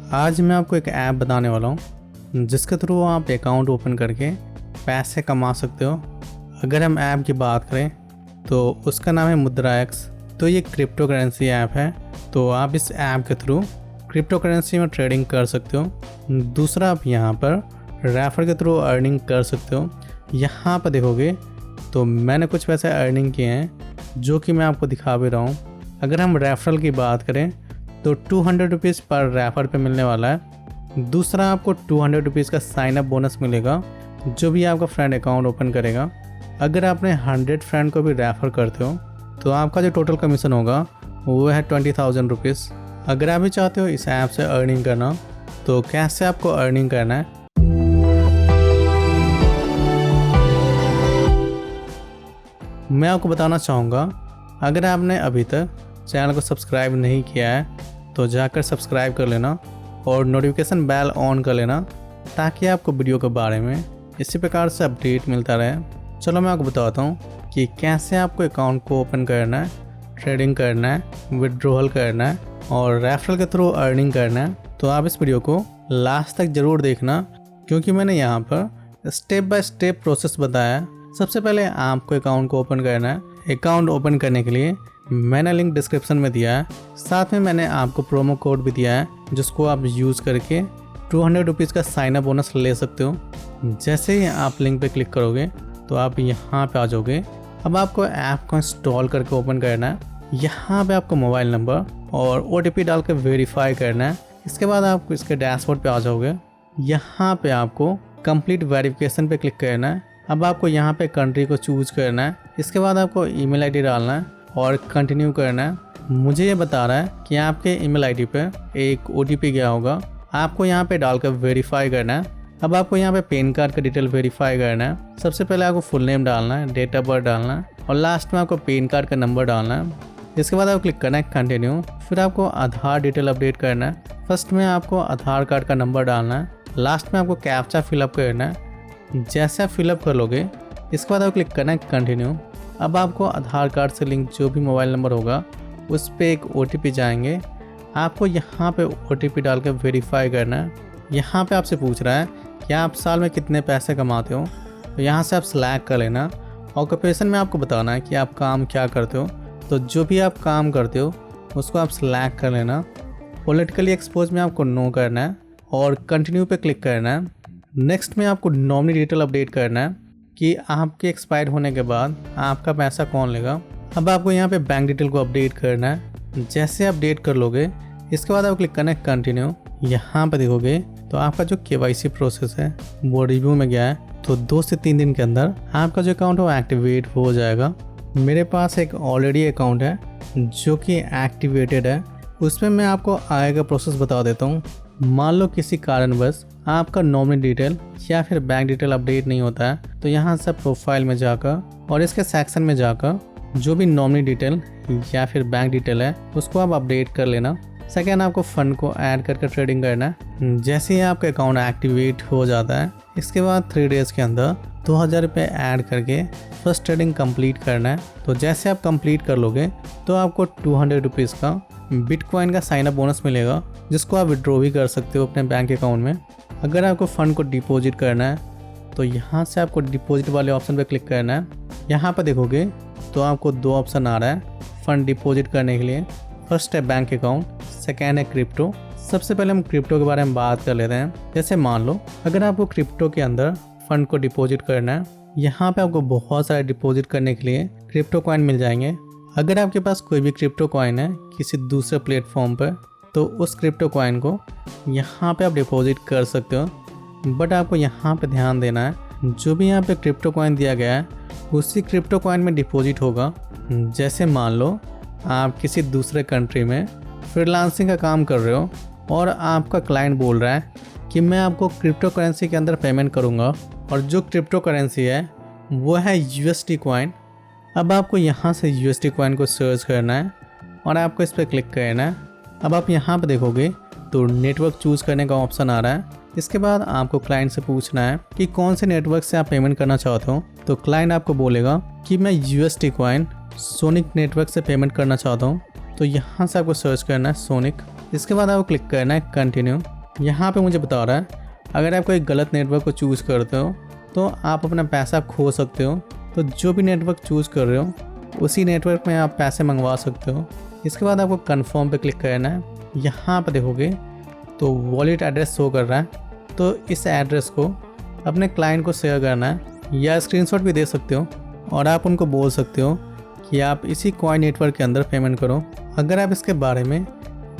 आज मैं आपको एक ऐप बताने वाला हूँ जिसके थ्रू आप अकाउंट ओपन करके पैसे कमा सकते हो। अगर हम ऐप की बात करें तो उसका नाम है मुद्रा एक्स। तो ये क्रिप्टो करेंसी ऐप है, तो आप इस ऐप के थ्रू क्रिप्टो करेंसी में ट्रेडिंग कर सकते हो। दूसरा, आप यहाँ पर रेफर के थ्रू अर्निंग कर सकते हो। यहाँ पर देखोगे तो मैंने कुछ पैसे अर्निंग किए हैं जो कि मैं आपको दिखा भी रहा हूँ। अगर हम रेफरल की बात करें तो 200 रुपीज़ पर रेफर पे मिलने वाला है। दूसरा, आपको 200 रुपीज़ का साइन अप बोनस मिलेगा जो भी आपका फ्रेंड अकाउंट ओपन करेगा। अगर आपने 100 फ्रेंड को भी रेफ़र करते हो तो आपका जो टोटल कमीशन होगा वो है 20,000 रुपीज़। अगर आप भी चाहते हो इस ऐप से अर्निंग करना तो कैसे आपको अर्निंग करना है, मैं आपको बताना चाहूँगा। अगर आपने अभी तक चैनल को सब्सक्राइब नहीं किया है तो जाकर सब्सक्राइब कर लेना और नोटिफिकेशन बेल ऑन कर लेना ताकि आपको वीडियो के बारे में इसी प्रकार से अपडेट मिलता रहे। चलो मैं आपको बताता हूँ कि कैसे आपको अकाउंट को ओपन करना है, ट्रेडिंग करना है, विड्रॉल करना है और रेफरल के थ्रू अर्निंग करना है। तो आप इस वीडियो को लास्ट तक ज़रूर देखना क्योंकि मैंने यहाँ पर स्टेप बाय स्टेप प्रोसेस बताया है। सबसे पहले आपको अकाउंट को ओपन करना है। अकाउंट ओपन करने के लिए मैंने लिंक डिस्क्रिप्शन में दिया है, साथ में मैंने आपको प्रोमो कोड भी दिया है जिसको आप यूज़ करके 200 रुपीज़ का साइन अप बोनस ले सकते हो। जैसे ही आप लिंक पे क्लिक करोगे तो आप यहाँ पे आ जाओगे। अब आपको ऐप को इंस्टॉल करके ओपन करना है। यहाँ पे आपको मोबाइल नंबर और OTP डाल के वेरीफाई करना है। इसके बाद आप इसके डैशबोर्ड पे आ जाओगे। यहाँ पे आपको कंप्लीट वेरिफिकेशन पे क्लिक करना है। अब आपको यहाँ पे कंट्री को चूज करना है। इसके बाद आपको ईमेल आईडी डालना है और कंटिन्यू करना है। मुझे ये बता रहा है कि आपके ईमेल आईडी पे एक OTP गया होगा, आपको यहाँ पे डालकर वेरीफाई करना है। अब आपको यहाँ पे पैन कार्ड का डिटेल वेरीफाई करना है। सबसे पहले आपको फुल नेम डालना है, डेट ऑफ बर्थ डालना है और लास्ट में आपको पैन कार्ड का नंबर डालना है। इसके बाद आपको क्लिक करना है कंटिन्यू। फिर आपको आधार डिटेल अपडेट करना है। फर्स्ट में आपको आधार कार्ड का नंबर डालना है, लास्ट में आपको कैप्चा फिलअप करना है। जैसे आप फिलअप कर लोगे इसके बाद आपको क्लिक करना है कंटिन्यू। अब आपको आधार कार्ड से लिंक जो भी मोबाइल नंबर होगा उस पर एक OTP जाएंगे। आपको यहाँ पे OTP डाल के वेरीफाई करना है। यहाँ पे आपसे पूछ रहा है कि आप साल में कितने पैसे कमाते हो, तो यहाँ से आप सिलेक्ट कर लेना। ऑक्यूपेशन में आपको बताना है कि आप काम क्या करते हो, तो जो भी आप काम करते हो उसको आप सिलेक्ट कर लेना। पॉलिटिकली एक्सपोज में आपको नो करना है और कंटिन्यू पे क्लिक करना है। नेक्स्ट में आपको नॉमिनी डिटेल अपडेट करना है कि आपके एक्सपायर होने के बाद आपका पैसा कौन लेगा। अब आपको यहाँ पे बैंक डिटेल को अपडेट करना है। जैसे अपडेट कर लोगे इसके बाद आपको क्लिक करना है कंटिन्यू। यहाँ पे देखोगे तो आपका जो KYC प्रोसेस है वो रिव्यू में गया है, तो 2 से 3 दिन के अंदर आपका जो अकाउंट है वो एक्टिवेट हो जाएगा। मेरे पास एक ऑलरेडी अकाउंट है जो कि एक्टिवेटेड है, उसमें मैं आपको आगे का प्रोसेस बता देता हूँ। मान लो किसी कारणवश आपका नॉमिनी डिटेल या फिर बैंक डिटेल अपडेट नहीं होता है तो यहाँ से प्रोफाइल में जाकर और इसके सेक्शन में जाकर जो भी नॉमिनी डिटेल या फिर बैंक डिटेल है उसको आप अपडेट कर लेना। सेकेंड, आपको फंड को ऐड करके ट्रेडिंग करना है। जैसे ही आपका अकाउंट एक्टिवेट हो जाता है इसके बाद 3 डेज़ के अंदर 2,000 रुपये ऐड करके फर्स्ट ट्रेडिंग कंप्लीट करना है। तो जैसे आप कंप्लीट कर लोगे तो आपको 200 रुपीज़ का बिटकॉइन का साइन अप बोनस मिलेगा जिसको आप विड्रॉ भी कर सकते हो अपने बैंक अकाउंट में। अगर आपको फ़ंड को डिपॉजिट करना है तो यहाँ से आपको डिपॉजिट वाले ऑप्शन पर क्लिक करना है। यहाँ पर देखोगे तो आपको 2 ऑप्शन आ रहा है फ़ंड डिपॉजिट करने के लिए। फर्स्ट है बैंक अकाउंट, सेकेंड है क्रिप्टो। सबसे पहले हम क्रिप्टो के बारे में बात कर लेते हैं। जैसे मान लो अगर आपको क्रिप्टो के अंदर फ़ंड को डिपॉजिट करना है, यहाँ पे आपको बहुत सारे डिपॉजिट करने के लिए क्रिप्टो कॉइन मिल जाएंगे। अगर आपके पास कोई भी क्रिप्टो कॉइन है किसी दूसरे प्लेटफॉर्म पर तो उस क्रिप्टो कॉइन को यहाँ पे आप डिपॉजिट कर सकते हो। बट आपको यहाँ पे ध्यान देना है जो भी यहाँ पे क्रिप्टो कॉइन दिया गया है उसी क्रिप्टो कॉइन में डिपॉजिट होगा। जैसे मान लो आप किसी दूसरे कंट्री में फ्रीलांसिंग का काम कर रहे हो और आपका क्लाइंट बोल रहा है कि मैं आपको क्रिप्टो करेंसी के अंदर पेमेंट करूँगा और जो क्रिप्टो करेंसी है वो है USD कॉइन। अब आपको यहाँ से USD कॉइन को सर्च करना है और आपको इस पर क्लिक करना है। अब आप यहाँ पर देखोगे तो नेटवर्क चूज़ करने का ऑप्शन आ रहा है। इसके बाद आपको क्लाइंट से पूछना है कि कौन से नेटवर्क से आप पेमेंट करना चाहते हो। तो क्लाइंट आपको बोलेगा कि मैं USD कॉइन सोनिक नेटवर्क से पेमेंट करना चाहता हूँ। तो यहाँ से आपको सर्च करना है सोनिक। इसके बाद आपको क्लिक करना है कंटिन्यू। यहाँ पे मुझे बता रहा है अगर आप कोई गलत नेटवर्क को चूज़ करते हो तो आप अपना पैसा खो सकते हो। तो जो भी नेटवर्क चूज़ कर रहे हो उसी नेटवर्क में आप पैसे मंगवा सकते हो। इसके बाद आपको कन्फर्म पे क्लिक करना है। यहाँ पर देखोगे तो वॉलेट एड्रेस शो कर रहा है, तो इस एड्रेस को अपने क्लाइंट को शेयर करना है या स्क्रीनशॉट भी दे सकते हो और आप उनको बोल सकते हो कि आप इसी कॉइन नेटवर्क के अंदर पेमेंट करो। अगर आप इसके बारे में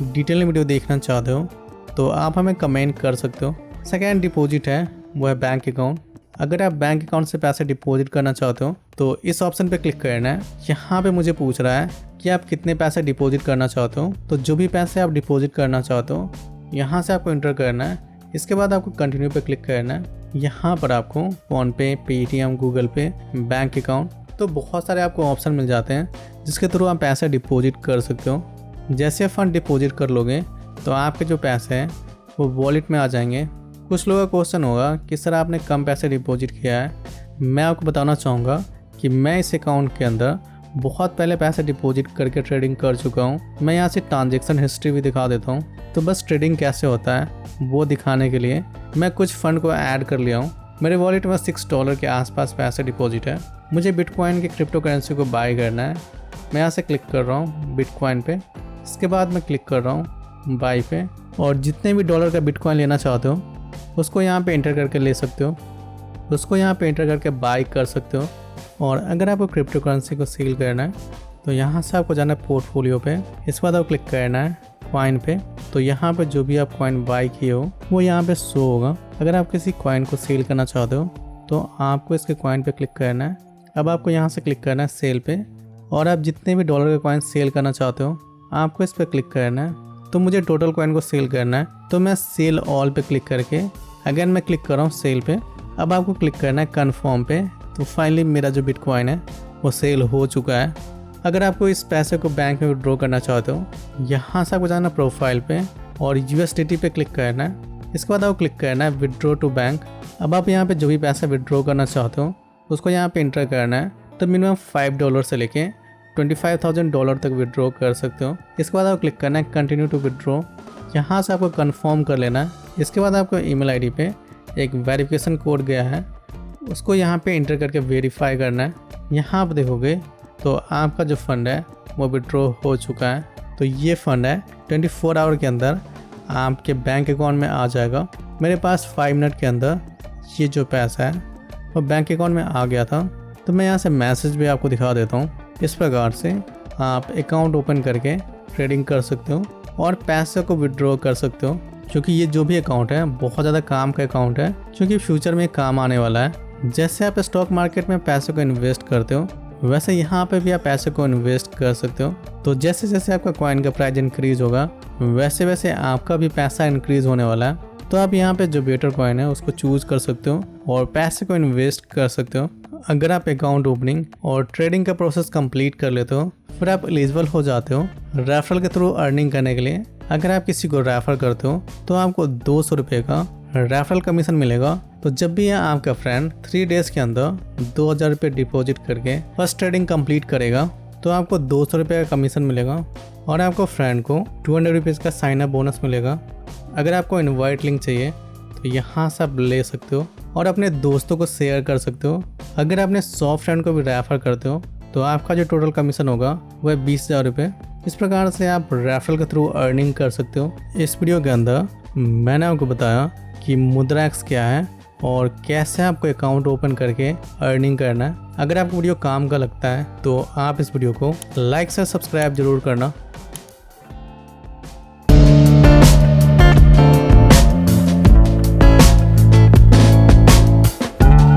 डिटेल वीडियो देखना चाहते हो तो आप हमें कमेंट कर सकते हो। सेकेंड डिपॉजिट है वो है बैंक अकाउंट। अगर आप बैंक अकाउंट से पैसे डिपॉजिट करना चाहते हो तो इस ऑप्शन पे क्लिक करना है। यहाँ पे मुझे पूछ रहा है कि आप कितने पैसे डिपॉजिट करना चाहते हो, तो जो भी पैसे आप डिपॉजिट करना चाहते हो यहाँ से आपको इंटर करना है। इसके बाद आपको कंटिन्यू पे क्लिक करना है। यहाँ पर आपको फ़ोनपे, पेटीएम, गूगल पे, बैंक अकाउंट, तो बहुत सारे आपको ऑप्शन मिल जाते हैं जिसके थ्रू आप पैसे डिपॉजिट कर सकते हो। जैसे फंड डिपॉजिट कर लोगे तो आपके जो पैसे हैं वो वॉलेट में आ जाएंगे। कुछ लोगों का क्वेश्चन होगा कि सर आपने कम पैसे डिपॉजिट किया है। मैं आपको बताना चाहूँगा कि मैं इस अकाउंट के अंदर बहुत पहले पैसे डिपॉजिट करके ट्रेडिंग कर चुका हूँ। मैं यहाँ से ट्रांजेक्शन हिस्ट्री भी दिखा देता हूँ। तो बस ट्रेडिंग कैसे होता है वो दिखाने के लिए मैं कुछ फ़ंड को ऐड कर लिया हूँ। मेरे वॉलेट में $6 के आसपास पैसे डिपॉजिट है। मुझे बिटकॉइन की क्रिप्टो करेंसी को बाय करना है। मैं यहाँ से क्लिक कर रहा हूँ बिटकॉइन पे। इसके बाद मैं क्लिक कर रहा हूँ बाय पे, और जितने भी डॉलर का बिटकॉइन लेना चाहते हो उसको यहाँ पे एंटर करके ले सकते हो, उसको यहाँ पे एंटर करके बाय कर सकते हो। और अगर आपको क्रिप्टो करेंसी को सेल करना है तो यहाँ से आपको जाना है पोर्टफोलियो पे। इसके बाद आपको क्लिक करना है कॉइन पे। तो यहाँ पे जो भी आप कॉइन बाय किए हो वो यहाँ पे शो होगा। अगर आप किसी कॉइन को सेल करना चाहते हो तो आपको इसके कॉइन पे क्लिक करना है। अब आपको यहाँ से क्लिक करना है सेल पे, और आप जितने भी डॉलर के कॉइन सेल करना चाहते हो आपको इस पर क्लिक करना है। तो मुझे टोटल कॉइन को सेल करना है, तो मैं सेल ऑल पे क्लिक करके अगेन मैं क्लिक कर रहा हूँ सेल पे। अब आपको क्लिक करना है कन्फर्म पे। तो फाइनली मेरा जो बिटकॉइन है वो सेल हो चुका है। अगर आपको इस पैसे को बैंक में विड्रॉ करना चाहते हो यहाँ से आपको जाना प्रोफाइल पे और USDT पे क्लिक करना है। इसके बाद आपको क्लिक करना है विड्रॉ टू बैंक। अब आप यहाँ पे जो भी पैसा विड्रॉ करना चाहते हो उसको यहाँ पे इंटर करना है। तो मिनिमम $5 से लेके $25,000 तक विड्रॉ कर सकते हो। इसके बाद आपको क्लिक करना है कंटिन्यू टू विड्रॉ। यहाँ से आपको कंफर्म कर लेना है। इसके बाद आपको ईमेल आईडी पे एक वेरिफिकेशन कोड गया है, उसको यहाँ पे इंटर करके वेरीफाई करना है। यहाँ पर देखोगे तो आपका जो फ़ंड है वो विड्रॉ हो चुका है। तो ये फ़ंड है 24 आवर के अंदर आपके बैंक अकाउंट में आ जाएगा। मेरे पास 5 मिनट के अंदर ये जो पैसा है वो बैंक अकाउंट में आ गया था। तो मैं यहाँ से मैसेज भी आपको दिखा देता हूँ। इस प्रकार से आप अकाउंट ओपन करके ट्रेडिंग कर सकते हो और पैसे को विड्रॉ कर सकते हो, क्योंकि ये जो भी अकाउंट है बहुत ज़्यादा काम का अकाउंट है, क्योंकि फ्यूचर में काम आने वाला है। जैसे आप स्टॉक मार्केट में पैसे को इन्वेस्ट करते हो वैसे यहाँ पे भी आप पैसे को इन्वेस्ट कर सकते हो। तो जैसे जैसे आपका कॉइन का प्राइस इंक्रीज होगा वैसे वैसे आपका भी पैसा इंक्रीज होने वाला है। तो आप यहाँ पे जो बेटर कॉइन है उसको चूज कर सकते हो और पैसे को इन्वेस्ट कर सकते हो। अगर आप अकाउंट ओपनिंग और ट्रेडिंग का प्रोसेस कंप्लीट कर लेते हो फिर आप एलिजिबल हो जाते हो रेफरल के थ्रू अर्निंग करने के लिए। अगर आप किसी को रेफर करते हो तो आपको 200 रुपये का रेफरल कमीशन मिलेगा। तो जब भी आपका फ्रेंड 3 डेज के अंदर 2000 रुपये डिपॉजिट करके फर्स्ट ट्रेडिंग कंप्लीट करेगा तो आपको 200 रुपये का कमीशन मिलेगा और आपको फ्रेंड को 200 रुपीज़ का साइन अप बोनस मिलेगा। अगर आपको इनवाइट लिंक चाहिए तो यहाँ से आप ले सकते हो और अपने दोस्तों को शेयर कर सकते हो। अगर आपने 100 फ्रेंड को भी रेफर करते हो तो आपका जो टोटल कमीशन होगा वह 20,000 रुपये। इस प्रकार से आप रेफरल के थ्रू अर्निंग कर सकते हो। इस वीडियो के अंदर मैंने आपको बताया कि मुद्राएक्स क्या है और कैसे आपको अकाउंट ओपन करके अर्निंग करना है। अगर आपको वीडियो काम का लगता है तो आप इस वीडियो को लाइक से सब्सक्राइब जरूर करना।